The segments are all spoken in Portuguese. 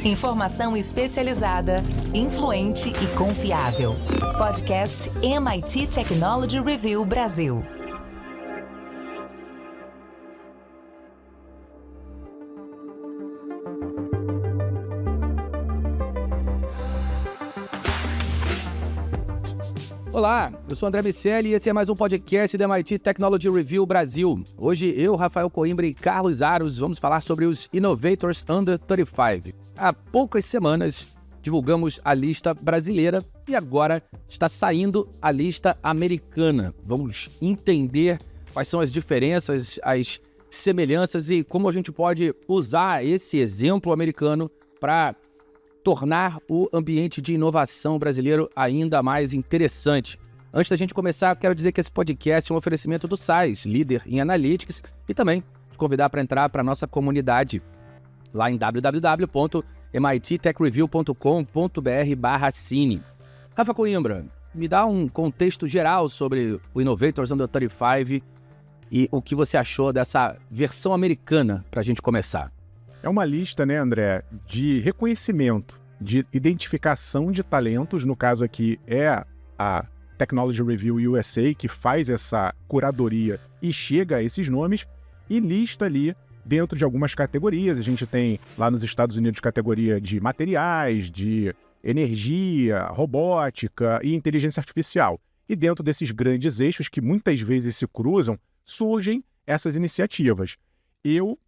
Informação especializada, influente e confiável. Podcast MIT Technology Review Brasil. Olá, eu sou André Miceli e esse é mais um podcast da MIT Technology Review Brasil. Hoje eu, Rafael Coimbra e Carlos Aros vamos falar sobre os Innovators Under 35. Há poucas semanas divulgamos a lista brasileira e agora está saindo a lista americana. Vamos entender quais são as diferenças, as semelhanças e como a gente pode usar esse exemplo americano para tornar o ambiente de inovação brasileiro ainda mais interessante. Antes da gente começar, quero dizer que esse podcast é um oferecimento do SAIS, líder em Analytics, e também te convidar para entrar para a nossa comunidade lá em www.mittechreview.com.br/cine. Rafa Coimbra, me dá um contexto geral sobre o Innovators Under 35 e o que você achou dessa versão americana para a gente começar. É uma lista, né, André, de reconhecimento, de identificação de talentos. No caso aqui é a Technology Review USA que faz essa curadoria e chega a esses nomes e lista ali dentro de algumas categorias. A gente tem lá nos Estados Unidos categoria de materiais, de energia, robótica e inteligência artificial. E dentro desses grandes eixos que muitas vezes se cruzam, surgem essas iniciativas. Eu,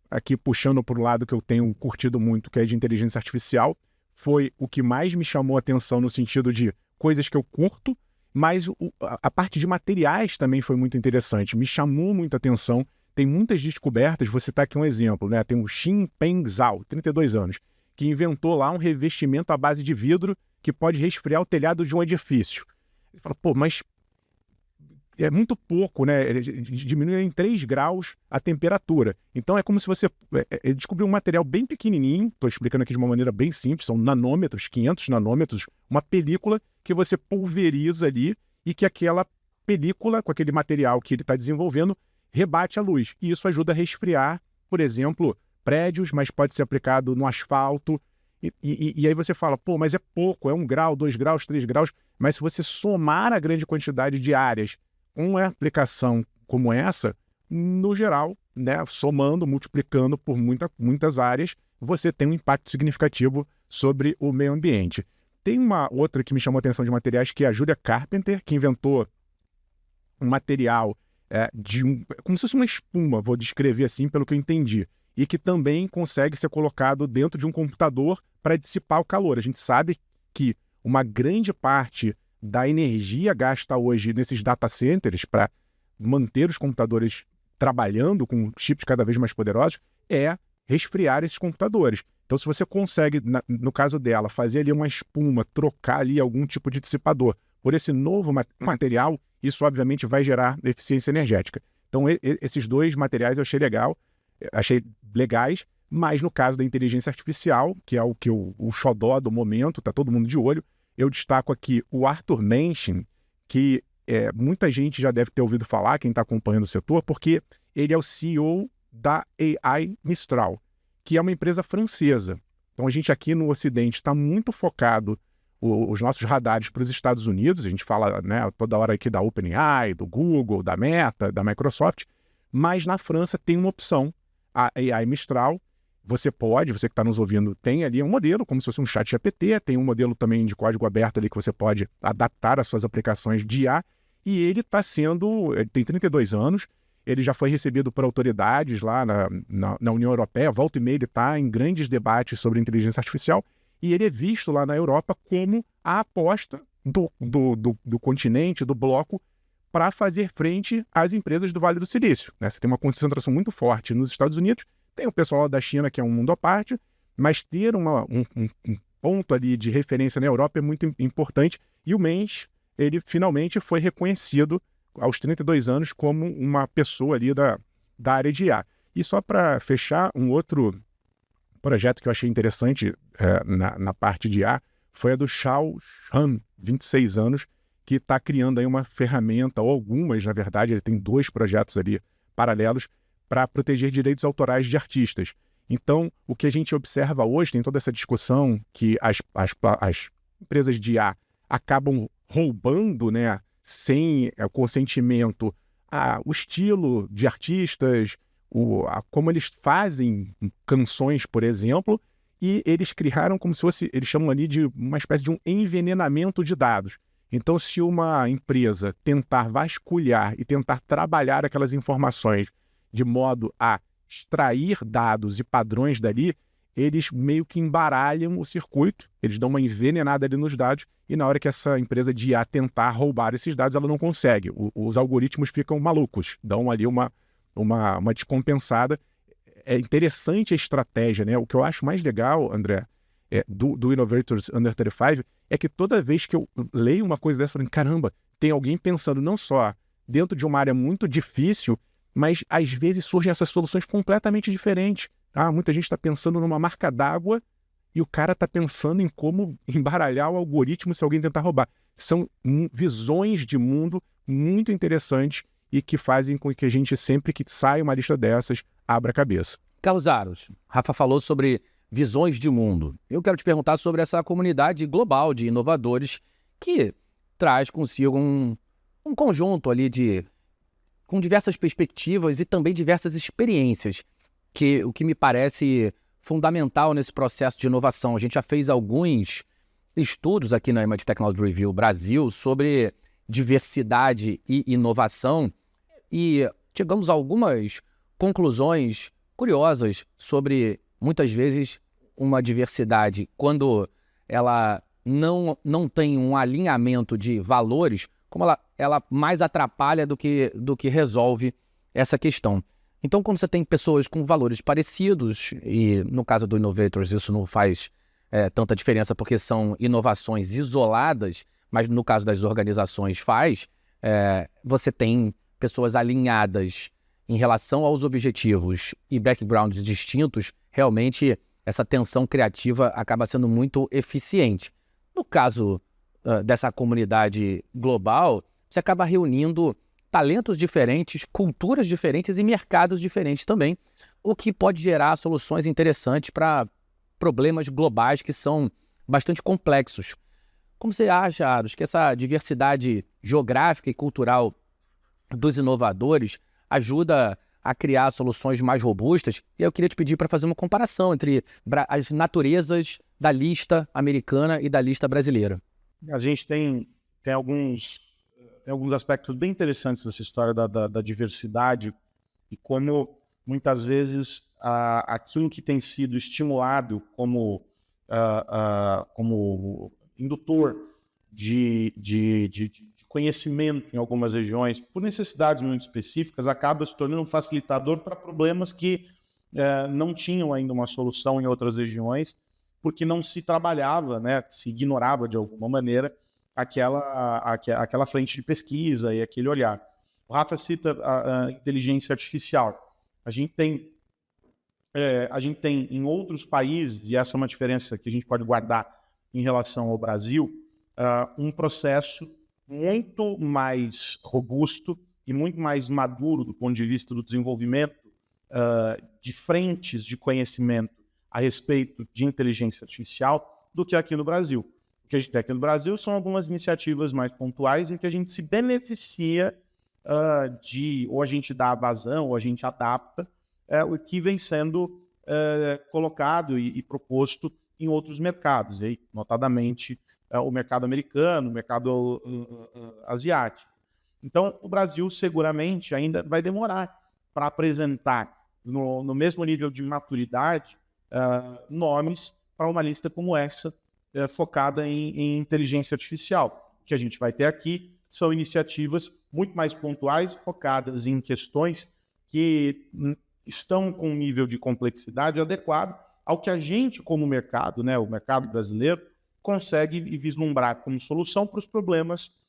aqui puxando para o lado que eu tenho curtido muito, que é de inteligência artificial, foi o que mais me chamou a atenção no sentido de coisas que eu curto, mas a parte de materiais também foi muito interessante, me chamou muita atenção. Tem muitas descobertas, vou citar aqui um exemplo, né? Tem o Xinpeng Zhao, 32 anos, que inventou lá um revestimento à base de vidro que pode resfriar o telhado de um edifício. Ele fala, mas é muito pouco, né? Ele diminui em 3 graus a temperatura. Então é como se você descobriu um material bem pequenininho, estou explicando aqui de uma maneira bem simples, são nanômetros, 500 nanômetros, uma película que você pulveriza ali e que aquela película, com aquele material que ele está desenvolvendo, rebate a luz. E isso ajuda a resfriar, por exemplo, prédios, mas pode ser aplicado no asfalto. E aí você fala, mas é pouco, é 1 grau, 2 graus, 3 graus, mas se você somar a grande quantidade de áreas com uma aplicação como essa, no geral, né, somando, multiplicando por muitas áreas, você tem um impacto significativo sobre o meio ambiente. Tem uma outra que me chamou a atenção de materiais, que é a Julia Carpenter, que inventou um material como se fosse uma espuma, vou descrever assim pelo que eu entendi, e que também consegue ser colocado dentro de um computador para dissipar o calor. A gente sabe que uma grande parte da energia gasta hoje nesses data centers para manter os computadores trabalhando com chips cada vez mais poderosos é resfriar esses computadores. Então, se você consegue, no caso dela, fazer ali uma espuma, trocar ali algum tipo de dissipador por esse novo material, isso obviamente vai gerar eficiência energética. Então, esses 2 materiais eu achei legais, mas no caso da inteligência artificial, que é o xodó do momento, está todo mundo de olho, eu destaco aqui o Arthur Mencken, que muita gente já deve ter ouvido falar, quem está acompanhando o setor, porque ele é o CEO da AI Mistral, que é uma empresa francesa. Então a gente aqui no Ocidente está muito focado os nossos radares para os Estados Unidos, a gente fala, né, toda hora aqui da OpenAI, do Google, da Meta, da Microsoft, mas na França tem uma opção, a AI Mistral. Você que está nos ouvindo, tem ali um modelo, como se fosse um chat GPT, tem um modelo também de código aberto ali que você pode adaptar às suas aplicações de IA, e ele ele tem 32 anos, ele já foi recebido por autoridades lá na União Europeia, volta e meia ele está em grandes debates sobre inteligência artificial, e ele é visto lá na Europa como a aposta do continente, do bloco, para fazer frente às empresas do Vale do Silício, né? Você tem uma concentração muito forte nos Estados Unidos, tem o pessoal da China, que é um mundo à parte, mas ter um ponto ali de referência na Europa é muito importante. E o Mensch, ele finalmente foi reconhecido aos 32 anos como uma pessoa ali da área de IA. E só para fechar, um outro projeto que eu achei interessante na parte de IA foi a do Shao Han, 26 anos, que está criando aí uma ferramenta, ou algumas, na verdade, ele tem 2 projetos ali paralelos, para proteger direitos autorais de artistas. Então, o que a gente observa hoje, tem toda essa discussão que as empresas de IA acabam roubando, né, sem consentimento, o estilo de artistas, como eles fazem canções, por exemplo, e eles criaram como se fosse, eles chamam ali de uma espécie de um envenenamento de dados. Então, se uma empresa tentar vasculhar e tentar trabalhar aquelas informações de modo a extrair dados e padrões dali, eles meio que embaralham o circuito, eles dão uma envenenada ali nos dados, e na hora que essa empresa de IA tentar roubar esses dados, ela não consegue. Os algoritmos ficam malucos, dão ali uma descompensada. É interessante a estratégia, né? O que eu acho mais legal, André, do Innovators Under 35, é que toda vez que eu leio uma coisa dessa, eu falo, caramba, tem alguém pensando não só dentro de uma área muito difícil, mas às vezes surgem essas soluções completamente diferentes. Muita gente está pensando numa marca d'água e o cara está pensando em como embaralhar o algoritmo se alguém tentar roubar. São visões de mundo muito interessantes e que fazem com que a gente, sempre que sai uma lista dessas, abra a cabeça. Carlos Aros, Rafa falou sobre visões de mundo. Eu quero te perguntar sobre essa comunidade global de inovadores que traz consigo um conjunto ali com diversas perspectivas e também diversas experiências, o que me parece fundamental nesse processo de inovação. A gente já fez alguns estudos aqui na MIT Technology Review Brasil sobre diversidade e inovação e chegamos a algumas conclusões curiosas sobre, muitas vezes, uma diversidade, quando ela não tem um alinhamento de valores, como ela mais atrapalha do que resolve essa questão. Então, quando você tem pessoas com valores parecidos, e no caso do Innovators isso não faz tanta diferença porque são inovações isoladas, mas no caso das organizações faz, você tem pessoas alinhadas em relação aos objetivos e backgrounds distintos, realmente essa tensão criativa acaba sendo muito eficiente. No caso dessa comunidade global, você acaba reunindo talentos diferentes, culturas diferentes e mercados diferentes também, o que pode gerar soluções interessantes para problemas globais que são bastante complexos. Como você acha, Aros, que essa diversidade geográfica e cultural dos inovadores ajuda a criar soluções mais robustas? E eu queria te pedir para fazer uma comparação entre as naturezas da lista americana e da lista brasileira. A gente tem alguns aspectos bem interessantes dessa história da diversidade e como, muitas vezes, aquilo que tem sido estimulado como indutor de conhecimento em algumas regiões, por necessidades muito específicas, acaba se tornando um facilitador para problemas que não tinham ainda uma solução em outras regiões, porque não se trabalhava, né, se ignorava de alguma maneira aquela frente de pesquisa e aquele olhar. O Rafa cita a inteligência artificial. A gente tem em outros países, e essa é uma diferença que a gente pode guardar em relação ao Brasil, um processo muito mais robusto e muito mais maduro do ponto de vista do desenvolvimento de frentes de conhecimento a respeito de inteligência artificial do que aqui no Brasil. O que a gente tem aqui no Brasil são algumas iniciativas mais pontuais em que a gente se beneficia ou a gente dá vazão, ou a gente adapta o que vem sendo colocado e proposto em outros mercados, aí, notadamente o mercado americano, o mercado asiático. Então, o Brasil seguramente ainda vai demorar para apresentar, no mesmo nível de maturidade, nomes para uma lista como essa, focada em inteligência artificial. O que a gente vai ter aqui são iniciativas muito mais pontuais, focadas em questões que estão com um nível de complexidade adequado ao que a gente, como mercado, né, o mercado brasileiro, consegue vislumbrar como solução para os problemas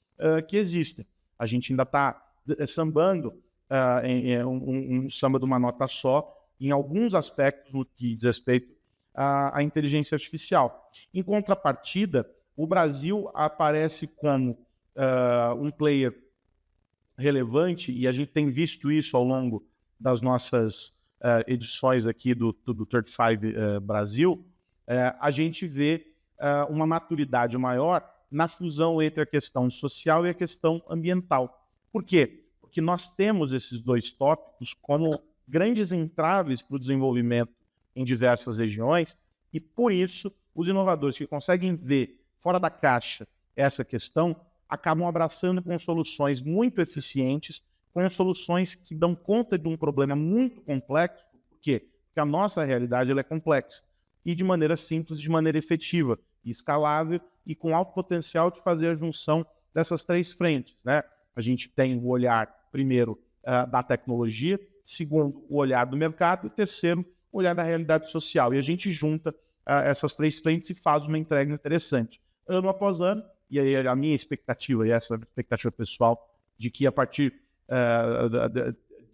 que existem. A gente ainda está sambando um samba de uma nota só em alguns aspectos no que diz respeito à inteligência artificial. Em contrapartida, o Brasil aparece como um player relevante, e a gente tem visto isso ao longo das nossas edições aqui do 35 Brasil, a gente vê uma maturidade maior na fusão entre a questão social e a questão ambiental. Por quê? Porque nós temos esses dois tópicos como grandes entraves para o desenvolvimento em diversas regiões, e por isso os inovadores que conseguem ver fora da caixa essa questão acabam abraçando com soluções muito eficientes, com soluções que dão conta de um problema muito complexo. Por quê? Porque a nossa realidade ela é complexa, e de maneira simples, de maneira efetiva, escalável e com alto potencial de fazer a junção dessas três frentes, né? A gente tem o olhar, primeiro, da tecnologia, segundo, o olhar do mercado, e terceiro, o olhar da realidade social. E a gente junta essas três frentes e faz uma entrega interessante. Ano após ano, e aí a minha expectativa, e essa é a expectativa pessoal, de que a partir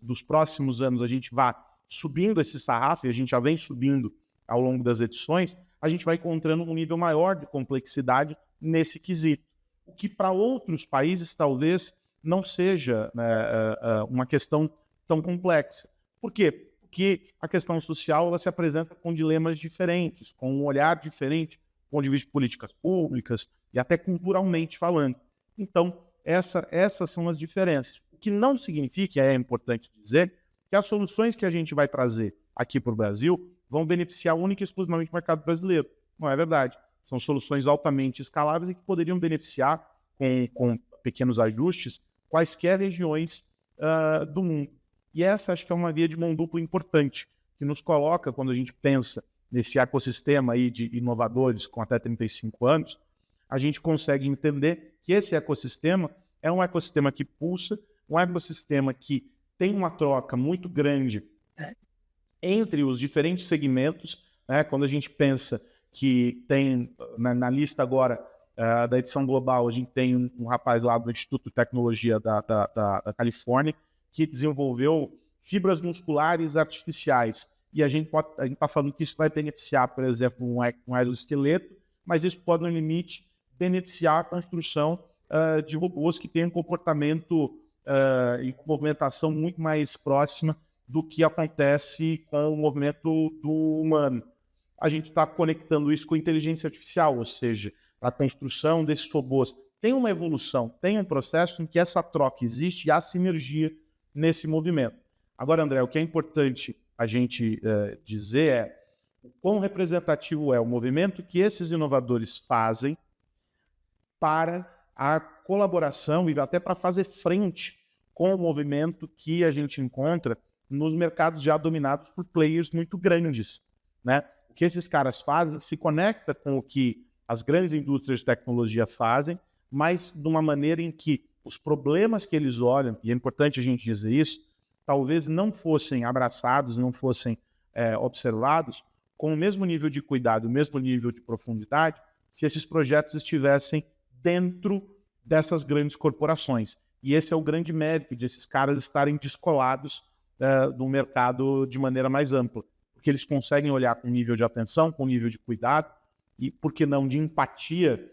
dos próximos anos a gente vá subindo esse sarrafo, e a gente já vem subindo ao longo das edições, a gente vai encontrando um nível maior de complexidade nesse quesito. O que para outros países talvez não seja, né, uma questão tão complexa. Por quê? Porque a questão social ela se apresenta com dilemas diferentes, com um olhar diferente, do ponto de vista de políticas públicas e até culturalmente falando. Então, essas são as diferenças. O que não significa, é importante dizer, que as soluções que a gente vai trazer aqui para o Brasil vão beneficiar única e exclusivamente o mercado brasileiro. Não é verdade. São soluções altamente escaláveis e que poderiam beneficiar, com pequenos ajustes, quaisquer regiões do mundo. E essa acho que é uma via de mão dupla importante, que nos coloca, quando a gente pensa nesse ecossistema aí de inovadores com até 35 anos, a gente consegue entender que esse ecossistema é um ecossistema que pulsa, um ecossistema que tem uma troca muito grande entre os diferentes segmentos, né? Quando a gente pensa que tem, na lista agora da edição global, a gente tem um rapaz lá do Instituto de Tecnologia da Califórnia que desenvolveu fibras musculares artificiais. E a gente está falando que isso vai beneficiar, por exemplo, um exoesqueleto, mas isso pode, no limite, beneficiar a construção de robôs que têm um comportamento e movimentação muito mais próxima do que acontece com o movimento do humano. A gente está conectando isso com inteligência artificial, ou seja, a construção desses robôs. Tem uma evolução, tem um processo em que essa troca existe e há sinergia nesse movimento. Agora, André, o que é importante a gente dizer é o quão representativo é o movimento que esses inovadores fazem para a colaboração e até para fazer frente com o movimento que a gente encontra nos mercados já dominados por players muito grandes, né? O que esses caras fazem se conecta com o que as grandes indústrias de tecnologia fazem, mas de uma maneira em que os problemas que eles olham, e é importante a gente dizer isso, talvez não fossem abraçados, não fossem observados com o mesmo nível de cuidado, o mesmo nível de profundidade, se esses projetos estivessem dentro dessas grandes corporações. E esse é o grande mérito de esses caras estarem descolados do mercado de maneira mais ampla, porque eles conseguem olhar com nível de atenção, com nível de cuidado e, por que não, de empatia,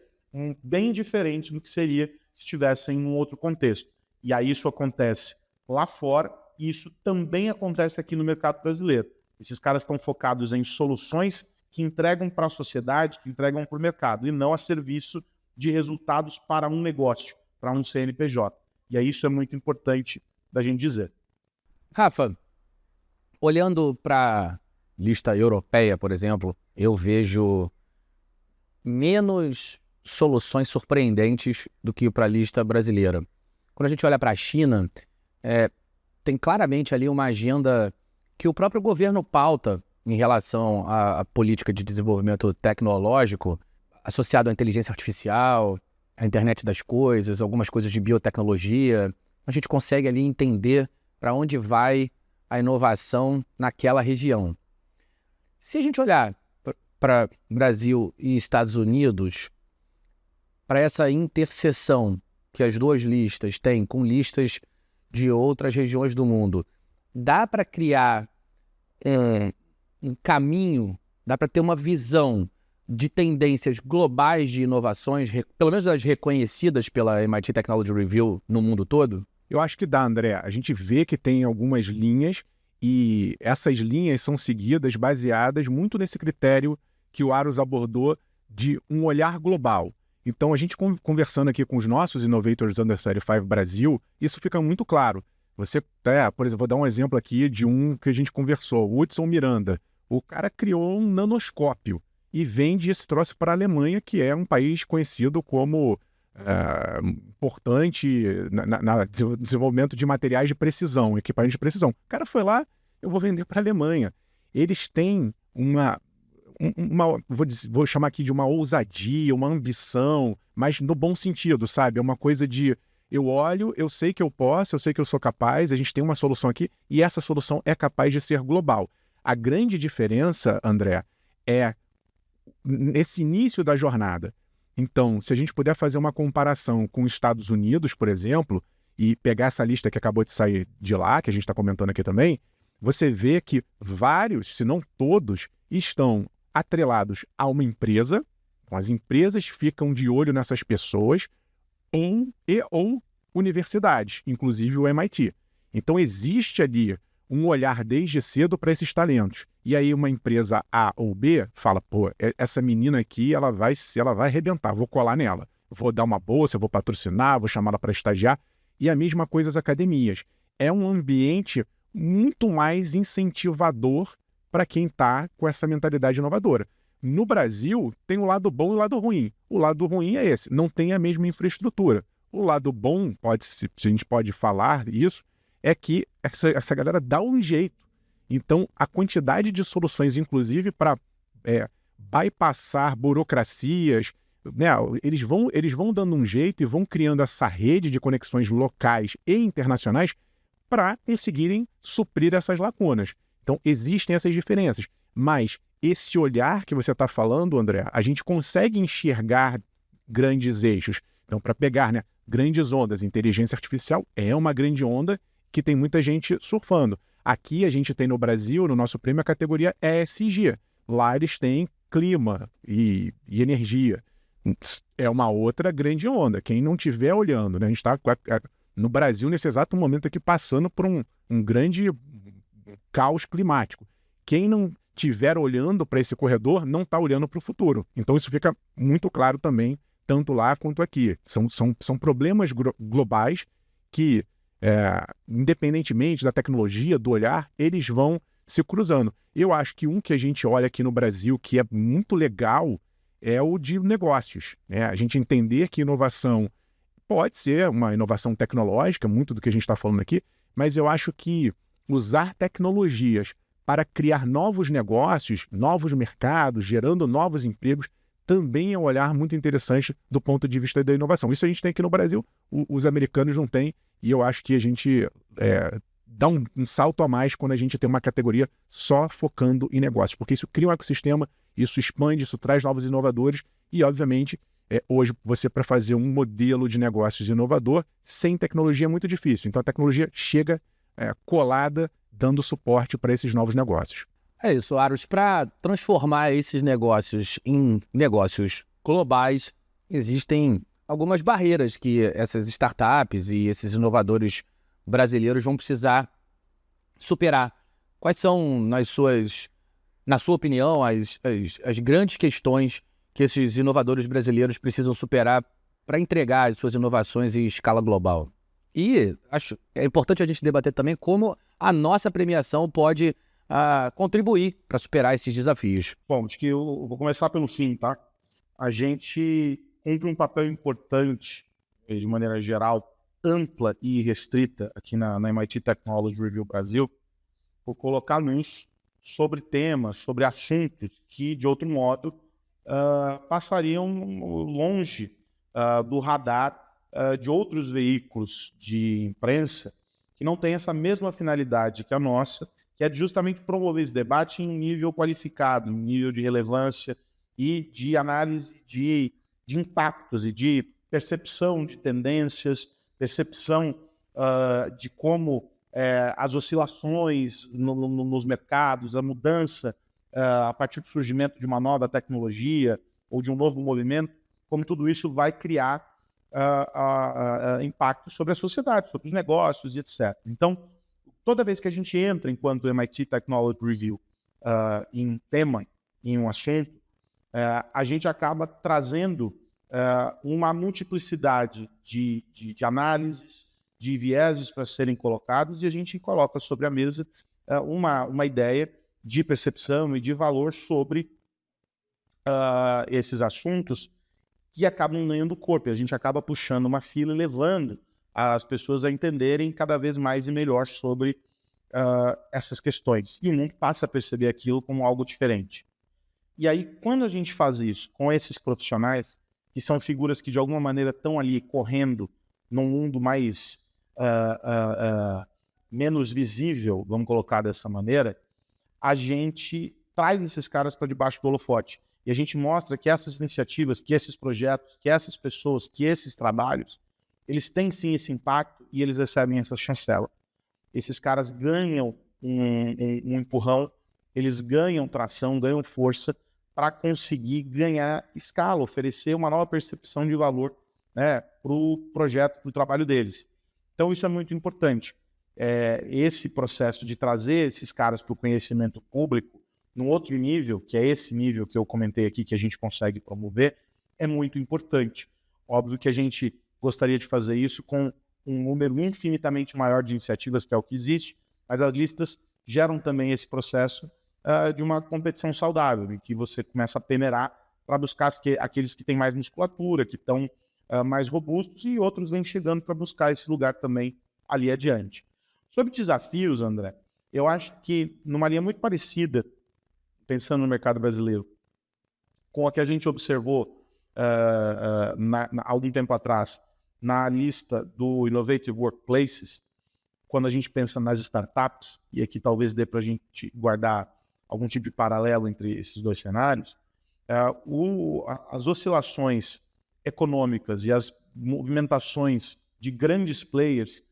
bem diferente do que seria se estivessem em um outro contexto. E aí isso acontece lá fora e isso também acontece aqui no mercado brasileiro. Esses caras estão focados em soluções que entregam para a sociedade, que entregam para o mercado, e não a serviço de resultados para um negócio, para um CNPJ. E aí isso é muito importante da gente dizer. Rafa, olhando para a lista europeia, por exemplo, eu vejo menos soluções surpreendentes do que para a lista brasileira. Quando a gente olha para a China, tem claramente ali uma agenda que o próprio governo pauta em relação à política de desenvolvimento tecnológico associado à inteligência artificial, à internet das coisas, algumas coisas de biotecnologia. A gente consegue ali entender para onde vai a inovação naquela região. Se a gente olhar para Brasil e Estados Unidos, para essa interseção que as duas listas têm com listas de outras regiões do mundo, dá para criar um caminho, dá para ter uma visão de tendências globais de inovações, pelo menos as reconhecidas pela MIT Technology Review no mundo todo? Eu acho que dá, André. A gente vê que tem algumas linhas E essas linhas são seguidas baseadas muito nesse critério que o Aros abordou de um olhar global. Então, a gente conversando aqui com os nossos Innovators Under 35 Brasil, isso fica muito claro. Você, por exemplo, vou dar um exemplo aqui de um que a gente conversou, o Hudson Miranda. O cara criou um nanoscópio e vende esse troço para a Alemanha, que é um país conhecido como importante no desenvolvimento de materiais de precisão, equipamentos de precisão. O cara foi lá, eu vou vender para a Alemanha. Eles têm vou chamar aqui de uma ousadia, uma ambição, mas no bom sentido, sabe? É uma coisa de eu olho, eu sei que eu posso, eu sei que eu sou capaz, a gente tem uma solução aqui e essa solução é capaz de ser global. A grande diferença, André, é nesse início da jornada. Então, se a gente puder fazer uma comparação com os Estados Unidos, por exemplo, e pegar essa lista que acabou de sair de lá, que a gente está comentando aqui também, você vê que vários, se não todos, estão atrelados a uma empresa. Então, as empresas ficam de olho nessas pessoas ou universidades, inclusive o MIT. Então, existe ali um olhar desde cedo para esses talentos. E aí uma empresa A ou B fala, pô, essa menina aqui, ela vai arrebentar, vou colar nela. Vou dar uma bolsa, vou patrocinar, vou chamar ela para estagiar. E a mesma coisa as academias. É um ambiente muito mais incentivador para quem está com essa mentalidade inovadora. No Brasil, tem o lado bom e o lado ruim. O lado ruim é esse, não tem a mesma infraestrutura. O lado bom, se a gente pode falar isso, é que essa galera dá um jeito. Então, a quantidade de soluções, inclusive para bypassar burocracias, né, eles vão dando um jeito e vão criando essa rede de conexões locais e internacionais para conseguirem suprir essas lacunas. Então, existem essas diferenças. Mas esse olhar que você está falando, André, a gente consegue enxergar grandes eixos. Então, para pegar, né, grandes ondas, inteligência artificial é uma grande onda que tem muita gente surfando. Aqui a gente tem no Brasil, no nosso prêmio, a categoria ESG. Lá eles têm clima e energia. É uma outra grande onda. Quem não estiver olhando, né? A gente está no Brasil, nesse exato momento aqui, passando por um grande caos climático. Quem não estiver olhando para esse corredor não está olhando para o futuro. Então isso fica muito claro também, tanto lá quanto aqui. São problemas globais que, independentemente da tecnologia, do olhar, eles vão se cruzando. Eu acho que um que a gente olha aqui no Brasil que é muito legal é o de negócios, né? A gente entender que inovação pode ser uma inovação tecnológica, muito do que a gente está falando aqui, mas eu acho que usar tecnologias para criar novos negócios, novos mercados, gerando novos empregos, também é um olhar muito interessante do ponto de vista da inovação. Isso a gente tem aqui no Brasil, os americanos não têm, e eu acho que a gente dá um salto a mais quando a gente tem uma categoria só focando em negócios, porque isso cria um ecossistema, isso expande, isso traz novos inovadores e, obviamente, hoje você para fazer um modelo de negócios inovador sem tecnologia é muito difícil. Então a tecnologia chega colada, dando suporte para esses novos negócios. É isso, Aros. Para transformar esses negócios em negócios globais, existem algumas barreiras que essas startups e esses inovadores brasileiros vão precisar superar. Quais são, na sua opinião, as grandes questões que esses inovadores brasileiros precisam superar para entregar as suas inovações em escala global? E acho é importante a gente debater também como a nossa premiação pode contribuir para superar esses desafios. Bom, acho que eu vou começar pelo fim, tá? A gente cumpre um papel importante, de maneira geral, ampla e restrita aqui na MIT Technology Review Brasil, por colocar luz sobre temas, sobre assuntos que, de outro modo, passariam longe do radar de outros veículos de imprensa que não têm essa mesma finalidade que a nossa, que é justamente promover esse debate em um nível qualificado, em um nível de relevância e de análise de impactos e de percepção de tendências, percepção de como as oscilações nos mercados, a mudança a partir do surgimento de uma nova tecnologia ou de um novo movimento, como tudo isso vai criar impactos sobre a sociedade, sobre os negócios e etc. Então, toda vez que a gente entra enquanto MIT Technology Review em um tema, em um assunto, a gente acaba trazendo uma multiplicidade de análises, de vieses para serem colocados, e a gente coloca sobre a mesa uma ideia de percepção e de valor sobre esses assuntos que acabam ganhando corpo. A gente acaba puxando uma fila e levando as pessoas a entenderem cada vez mais e melhor sobre essas questões. E o mundo passa a perceber aquilo como algo diferente. E aí, quando a gente faz isso com esses profissionais, que são figuras que de alguma maneira estão ali correndo num mundo mais menos visível, vamos colocar dessa maneira, a gente traz esses caras para debaixo do holofote. E a gente mostra que essas iniciativas, que esses projetos, que essas pessoas, que esses trabalhos, eles têm sim esse impacto e eles recebem essa chancela. Esses caras ganham um empurrão, eles ganham tração, ganham força para conseguir ganhar escala, oferecer uma nova percepção de valor, né, para o projeto, para o trabalho deles. Então isso é muito importante. Esse processo de trazer esses caras para o conhecimento público, num outro nível, que é esse nível que eu comentei aqui, que a gente consegue promover, é muito importante. Óbvio que a gente gostaria de fazer isso com um número infinitamente maior de iniciativas, que é o que existe, mas as listas geram também esse processo de uma competição saudável, em que você começa a peneirar para buscar aqueles que têm mais musculatura, que estão mais robustos, e outros vêm chegando para buscar esse lugar também ali adiante. Sobre desafios, André, eu acho que numa linha muito parecida, pensando no mercado brasileiro, com a que a gente observou há algum tempo atrás na lista do Innovative Workplaces, quando a gente pensa nas startups, e aqui talvez dê para a gente guardar algum tipo de paralelo entre esses dois cenários, as oscilações econômicas e as movimentações de grandes players,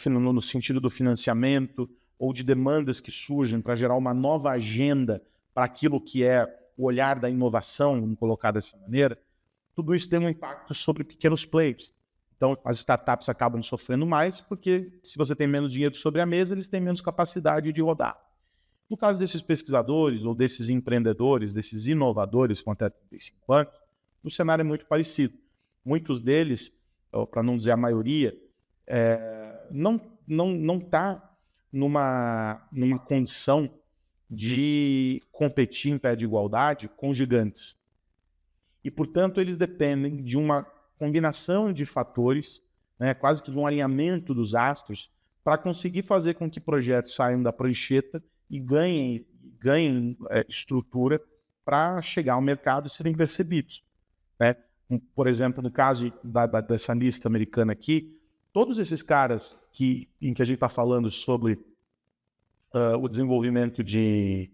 no sentido do financiamento ou de demandas que surgem para gerar uma nova agenda para aquilo que é o olhar da inovação, vamos colocar dessa maneira, tudo isso tem um impacto sobre pequenos players. Então, as startups acabam sofrendo mais, porque se você tem menos dinheiro sobre a mesa, eles têm menos capacidade de rodar. No caso desses pesquisadores, ou desses empreendedores, desses inovadores com até 35 anos, o cenário é muito parecido. Muitos deles, para não dizer a maioria, não está numa condição de competir em pé de igualdade com gigantes. E, portanto, eles dependem de uma combinação de fatores, né, quase que de um alinhamento dos astros, para conseguir fazer com que projetos saiam da prancheta e ganhem estrutura para chegar ao mercado e serem percebidos. Né? Por exemplo, no caso dessa lista americana aqui, todos esses caras em que a gente está falando sobre o desenvolvimento de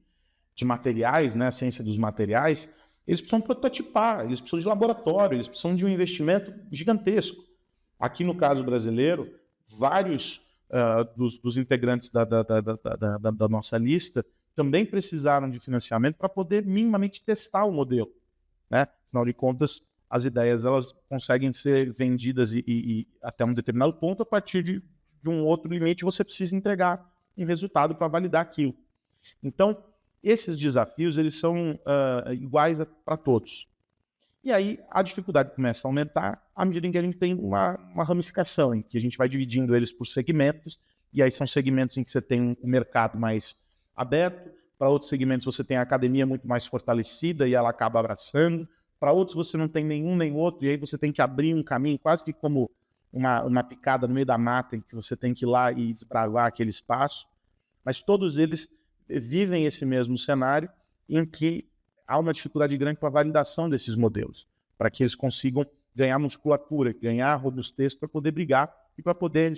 materiais, né, a ciência dos materiais, eles precisam prototipar, eles precisam de laboratório, eles precisam de um investimento gigantesco. Aqui no caso brasileiro, vários dos integrantes da nossa lista também precisaram de financiamento para poder minimamente testar o modelo. Né? Afinal de contas, as ideias elas conseguem ser vendidas e até um determinado ponto, a partir de um outro limite você precisa entregar um resultado para validar aquilo. Então, esses desafios eles são iguais para todos. E aí a dificuldade começa a aumentar à medida em que a gente tem uma ramificação, em que a gente vai dividindo eles por segmentos, e aí são segmentos em que você tem um mercado mais aberto, para outros segmentos você tem a academia muito mais fortalecida e ela acaba abraçando, para outros você não tem nenhum nem outro, e aí você tem que abrir um caminho, quase que como uma picada no meio da mata, em que você tem que ir lá e desbravar aquele espaço, mas todos eles vivem esse mesmo cenário em que há uma dificuldade grande para a validação desses modelos, para que eles consigam ganhar musculatura, ganhar robustez para poder brigar e para poder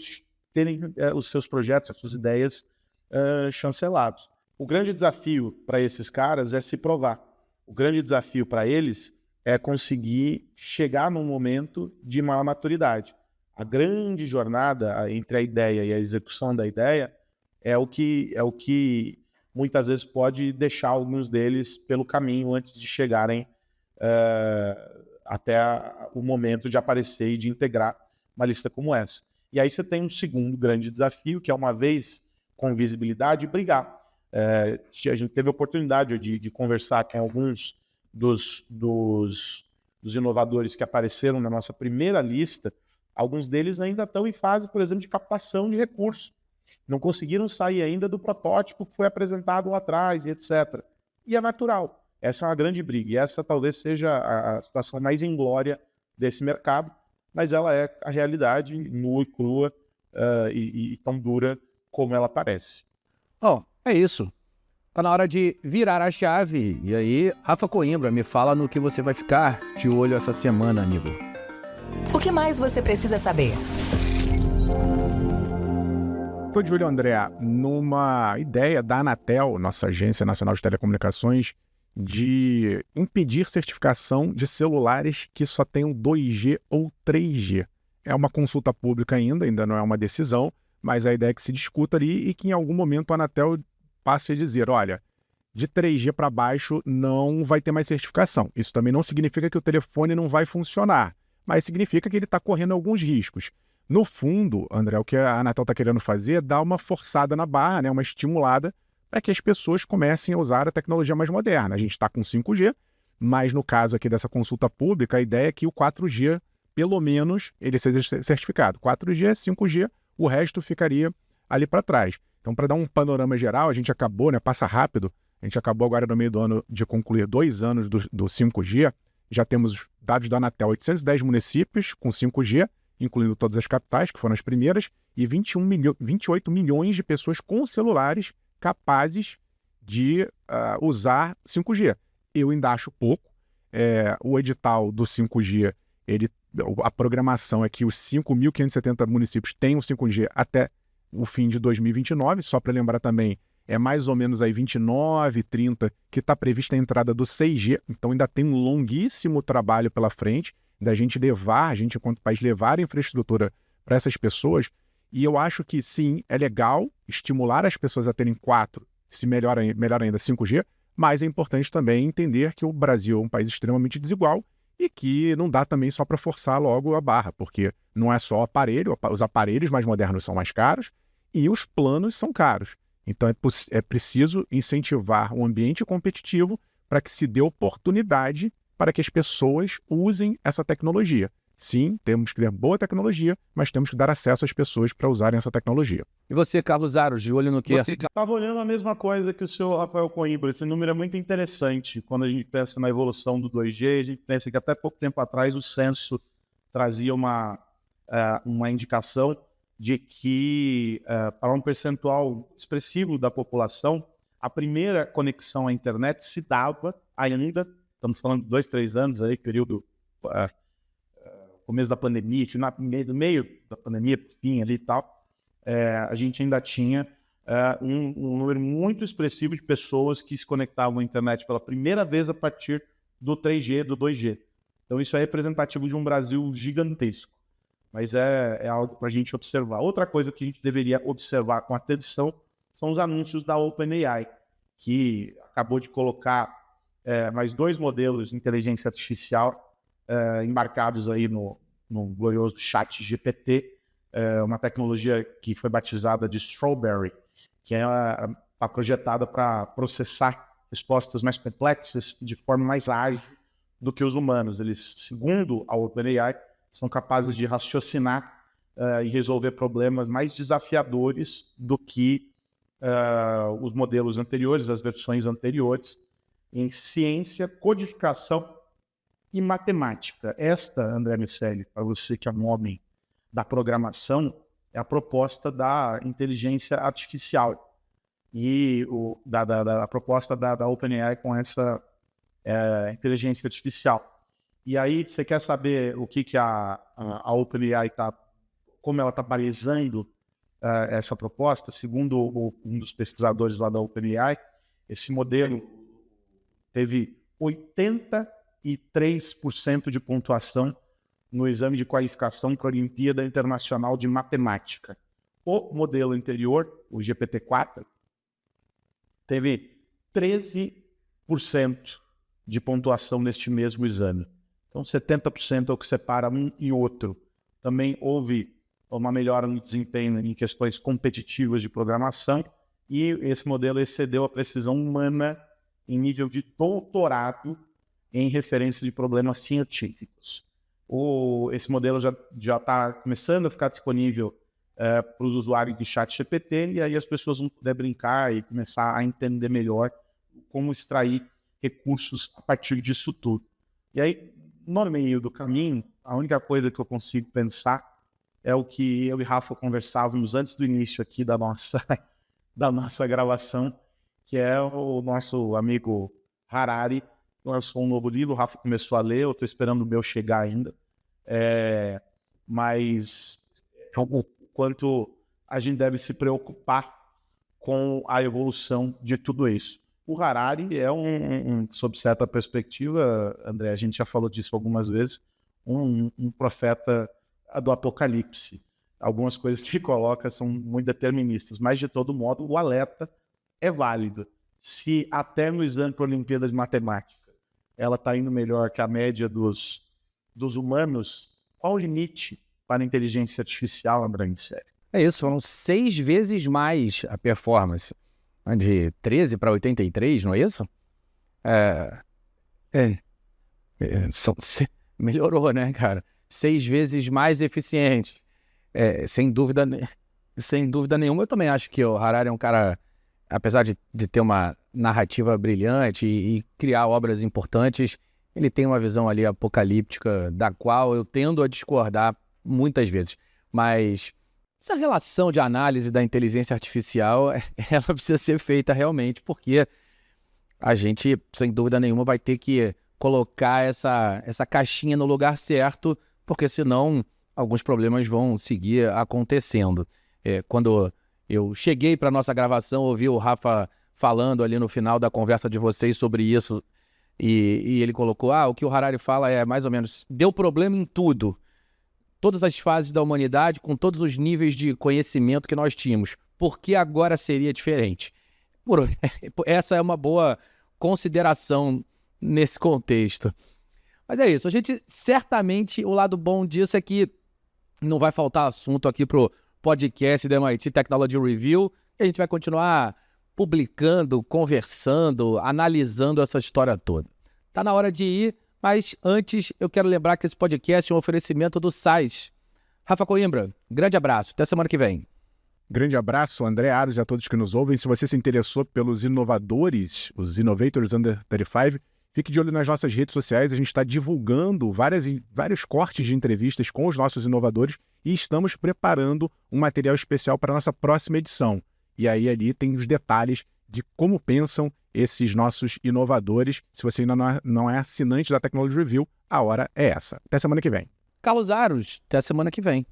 terem os seus projetos, as suas ideias chancelados. O grande desafio para esses caras é se provar. O grande desafio para eles é conseguir chegar num momento de maior maturidade. A grande jornada entre a ideia e a execução da ideia é o que muitas vezes pode deixar alguns deles pelo caminho antes de chegarem até o momento de aparecer e de integrar uma lista como essa. E aí você tem um segundo grande desafio, que é uma vez com visibilidade e brigar. A gente teve a oportunidade de conversar com alguns dos inovadores que apareceram na nossa primeira lista. Alguns deles ainda estão em fase, por exemplo, de captação de recursos. Não conseguiram sair ainda do protótipo que foi apresentado lá atrás, e etc. E é natural. Essa é uma grande briga. E essa talvez seja a situação mais inglória desse mercado, mas ela é a realidade nua e crua e tão dura como ela parece. Bom, é isso. Tá na hora de virar a chave. E aí, Rafa Coimbra, me fala no que você vai ficar de olho essa semana, amigo. O que mais você precisa saber? Estou de olho, André, numa ideia da Anatel, nossa Agência Nacional de Telecomunicações, de impedir certificação de celulares que só tenham 2G ou 3G. É uma consulta pública ainda não é uma decisão, mas a ideia é que se discuta ali e que em algum momento a Anatel passe a dizer, olha, de 3G para baixo não vai ter mais certificação. Isso também não significa que o telefone não vai funcionar, mas significa que ele está correndo alguns riscos. No fundo, André, o que a Anatel está querendo fazer é dar uma forçada na barra, né, uma estimulada, para que as pessoas comecem a usar a tecnologia mais moderna. A gente está com 5G, mas no caso aqui dessa consulta pública, a ideia é que o 4G, pelo menos, ele seja certificado. 4G, 5G, o resto ficaria ali para trás. Então, para dar um panorama geral, a gente acabou, né, passa rápido, a gente acabou agora no meio do ano de concluir 2 anos do 5G, já temos dados da Anatel, 810 municípios com 5G, incluindo todas as capitais, que foram as primeiras, e 28 milhões de pessoas com celulares capazes de usar 5G. Eu ainda acho pouco. O edital do 5G, a programação é que os 5.570 municípios tenham 5G até o fim de 2029. Só para lembrar também, é mais ou menos aí 29, 30 que está prevista a entrada do 6G. Então ainda tem um longuíssimo trabalho pela frente da gente levar, a gente enquanto país levar a infraestrutura para essas pessoas. E eu acho que sim, é legal estimular as pessoas a terem 4, se melhor ainda 5G, mas é importante também entender que o Brasil é um país extremamente desigual e que não dá também só para forçar logo a barra, porque não é só aparelho, os aparelhos mais modernos são mais caros e os planos são caros. Então é preciso incentivar um ambiente competitivo para que se dê oportunidade para que as pessoas usem essa tecnologia. Sim, temos que ter boa tecnologia, mas temos que dar acesso às pessoas para usarem essa tecnologia. E você, Carlos Aros, de olho no que? Estava olhando a mesma coisa que o senhor Rafael Coimbra. Esse número é muito interessante. Quando a gente pensa na evolução do 2G, a gente pensa que até pouco tempo atrás o censo trazia uma indicação de que, para um percentual expressivo da população, a primeira conexão à internet se dava ainda, estamos falando de 2, 3 anos, aí, período... começo da pandemia, no meio da pandemia, fim ali e tal, a gente ainda tinha um número muito expressivo de pessoas que se conectavam à internet pela primeira vez a partir do 3G, do 2G. Então isso é representativo de um Brasil gigantesco, mas é algo para a gente observar. Outra coisa que a gente deveria observar com atenção são os anúncios da OpenAI, que acabou de colocar mais 2 modelos de inteligência artificial embarcados aí no glorioso ChatGPT, uma tecnologia que foi batizada de Strawberry, que está projetada para processar respostas mais complexas de forma mais ágil do que os humanos. Eles, segundo a OpenAI, são capazes de raciocinar e resolver problemas mais desafiadores do que os modelos anteriores, as versões anteriores, em ciência, codificação e matemática. Esta, André Miceli, para você que é um homem da programação, é a proposta da inteligência artificial e a proposta da OpenAI com essa inteligência artificial. E aí, você quer saber o que a OpenAI como ela está balizando essa proposta? Segundo um dos pesquisadores lá da OpenAI, esse modelo teve 83% de pontuação no exame de qualificação para a Olimpíada Internacional de Matemática. O modelo anterior, o GPT-4, teve 13% de pontuação neste mesmo exame. Então, 70% é o que separa um e outro. Também houve uma melhora no desempenho em questões competitivas de programação, e esse modelo excedeu a precisão humana em nível de doutorado em referência de problemas científicos. Esse modelo já está começando a ficar disponível para os usuários do ChatGPT, e aí as pessoas vão poder brincar e começar a entender melhor como extrair recursos a partir disso tudo. E aí, no meio do caminho, a única coisa que eu consigo pensar é o que eu e Rafa conversávamos antes do início aqui da nossa gravação, que é o nosso amigo Harari, que lançou um novo livro. O Rafa começou a ler, eu estou esperando o meu chegar ainda. Mas o quanto a gente deve se preocupar com a evolução de tudo isso. O Harari é sob certa perspectiva, André, a gente já falou disso algumas vezes, um profeta do apocalipse. Algumas coisas que ele coloca são muito deterministas, mas de todo modo o alerta é válido. Se até no exame para a Olimpíada de Matemática ela está indo melhor que a média dos humanos, qual o limite para a inteligência artificial, André Miceli? É isso, foram 6 vezes mais a performance. De 13 para 83, não é isso? Melhorou, né, cara? 6 vezes mais eficiente. Sem dúvida nenhuma. Eu também acho que o Harari é um cara, apesar de ter uma narrativa brilhante e criar obras importantes, ele tem uma visão ali apocalíptica da qual eu tendo a discordar muitas vezes. Mas essa relação de análise da inteligência artificial, ela precisa ser feita realmente, porque a gente, sem dúvida nenhuma, vai ter que colocar essa caixinha no lugar certo, porque senão alguns problemas vão seguir acontecendo. Quando eu cheguei para a nossa gravação, ouvi o Rafa falando ali no final da conversa de vocês sobre isso, e ele colocou, o que o Harari fala é mais ou menos, deu problema em tudo. Todas as fases da humanidade, com todos os níveis de conhecimento que nós tínhamos. Por que agora seria diferente? Essa é uma boa consideração nesse contexto. Mas é isso. A gente, certamente, o lado bom disso é que não vai faltar assunto aqui pro podcast da MIT Technology Review. E a gente vai continuar publicando, conversando, analisando essa história toda. Tá na hora de ir. Mas antes, eu quero lembrar que esse podcast é um oferecimento do SAIS. Rafa Coimbra, grande abraço. Até semana que vem. Grande abraço, André Aros, e a todos que nos ouvem. Se você se interessou pelos inovadores, os Innovators Under 35, fique de olho nas nossas redes sociais. A gente está divulgando vários cortes de entrevistas com os nossos inovadores e estamos preparando um material especial para a nossa próxima edição. E aí ali tem os detalhes de como pensam esses nossos inovadores. Se você ainda não é assinante da Technology Review, a hora é essa. Até semana que vem. Carlos Aros, até a semana que vem.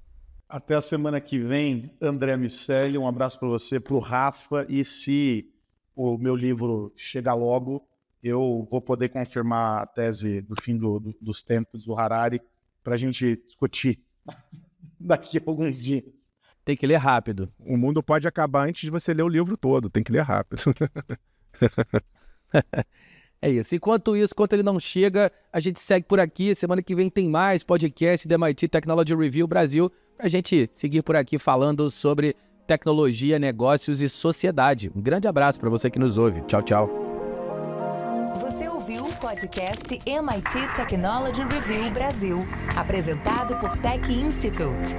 Até a semana que vem, André Miceli. Um abraço para você, para o Rafa. E se o meu livro chegar logo, eu vou poder confirmar a tese do fim dos tempos do Harari para a gente discutir daqui a alguns dias. Tem que ler rápido. O mundo pode acabar antes de você ler o livro todo. Tem que ler rápido. É isso. Enquanto ele não chega, a gente segue por aqui. Semana que vem tem mais podcast da MIT Technology Review Brasil, pra gente seguir por aqui falando sobre tecnologia, negócios e sociedade. Um grande abraço para você que nos ouve. Tchau, tchau. Você ouviu o podcast MIT Technology Review Brasil, apresentado por Tech Institute.